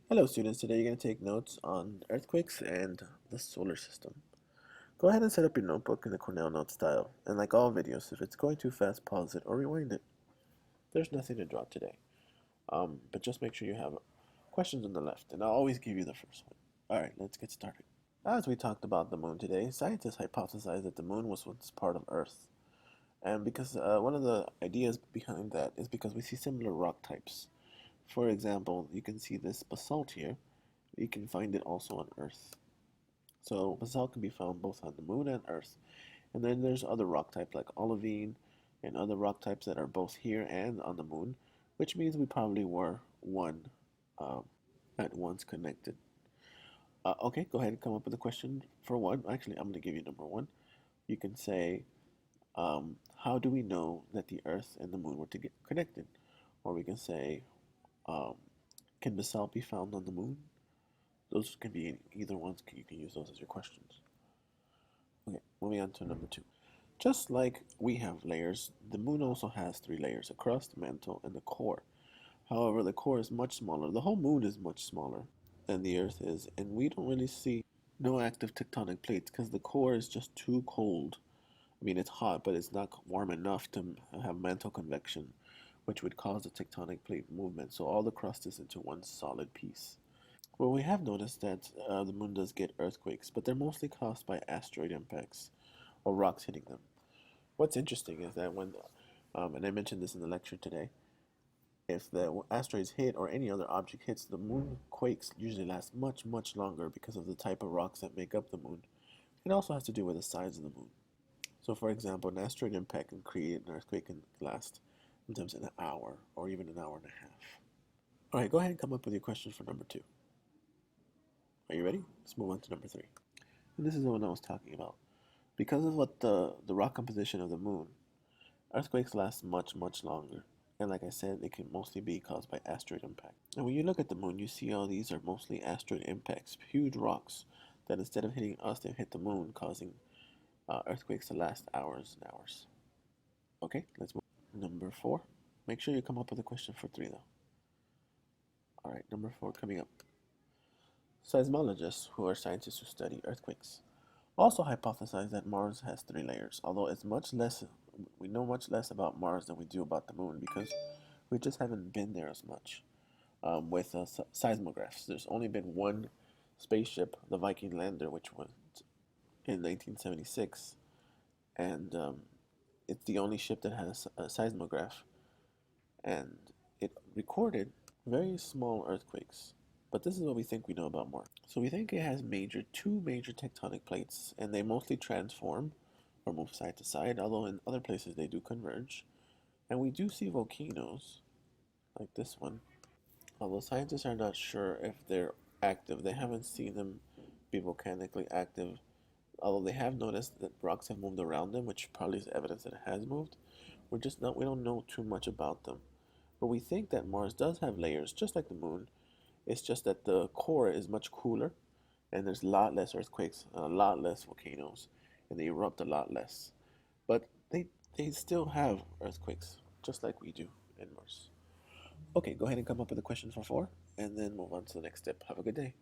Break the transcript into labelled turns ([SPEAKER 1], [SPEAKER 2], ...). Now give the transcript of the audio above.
[SPEAKER 1] Hello students, today you're going to take notes on earthquakes and the solar system. Go ahead and set up your notebook in the Cornell note style, and like all videos, if it's going too fast, pause it or rewind it. There's nothing to draw today, but just make sure you have questions on the left, and I'll always give you the first one. Alright, let's get started. As we talked about the moon today, scientists hypothesized that the moon was once part of Earth, and because one of the ideas behind that is because we see similar rock types. For example, you can see this basalt here. You can find it also on Earth. So basalt can be found both on the moon and Earth. And then there's other rock types like olivine and other rock types that are both here and on the moon, which means we probably were one um, at once connected. Okay, go ahead and come up with a question for one. Actually, I'm going to give you number one. You can say, how do we know that the Earth and the moon were to get connected? Or we can say, um, can basalt be found on the moon? Those can be either ones. You can use those as your questions. Okay, moving on to number two. Just like we have layers, the moon also has three layers: a crust, mantle, and the core. However, the core is much smaller. The whole moon is much smaller than the Earth is, and we don't really see no active tectonic plates because the core is just too cold. I mean, it's hot, but it's not warm enough to have mantle convection, which would cause a tectonic plate movement. So all the crust is into one solid piece. Well, we have noticed that the moon does get earthquakes, but they're mostly caused by asteroid impacts or rocks hitting them. What's interesting is that and I mentioned this in the lecture today, if the asteroids hit or any other object hits, the moon quakes usually last much, much longer because of the type of rocks that make up the moon. It also has to do with the size of the moon. So, for example, an asteroid impact can create an earthquake can last sometimes an hour or even an hour and a half. All right, go ahead and come up with your question for number two. Are you ready? Let's move on to number three. And this is the one I was talking about. Because of what the rock composition of the moon, earthquakes last much, much longer. And like I said, they can mostly be caused by asteroid impact. And when you look at the moon, you see all these are mostly asteroid impacts, huge rocks that instead of hitting us, they hit the moon, causing earthquakes to last hours and hours. Okay, let's move. Number four. Make sure you come up with a question for three, though. All right, number four coming up. Seismologists, who are scientists who study earthquakes, also hypothesize that Mars has three layers, although we know much less about Mars than we do about the moon because we just haven't been there as much. With seismographs, there's only been one spaceship, the Viking lander, which was in 1976, and it's the only ship that has a seismograph, and it recorded very small earthquakes. But this is what we think we know about Mars. So we think it has two major tectonic plates, and they mostly transform or move side to side, although in other places they do converge. And we do see volcanoes, like this one, although scientists are not sure if they're active. They haven't seen them be volcanically active, although they have noticed that rocks have moved around them, which probably is evidence that it has moved. We don't know too much about them. But we think that Mars does have layers, just like the moon. It's just that the core is much cooler, and there's a lot less earthquakes, a lot less volcanoes, and they erupt a lot less. But they still have earthquakes, just like we do in Mars. Okay, go ahead and come up with a question for four, and then move on to the next step. Have a good day.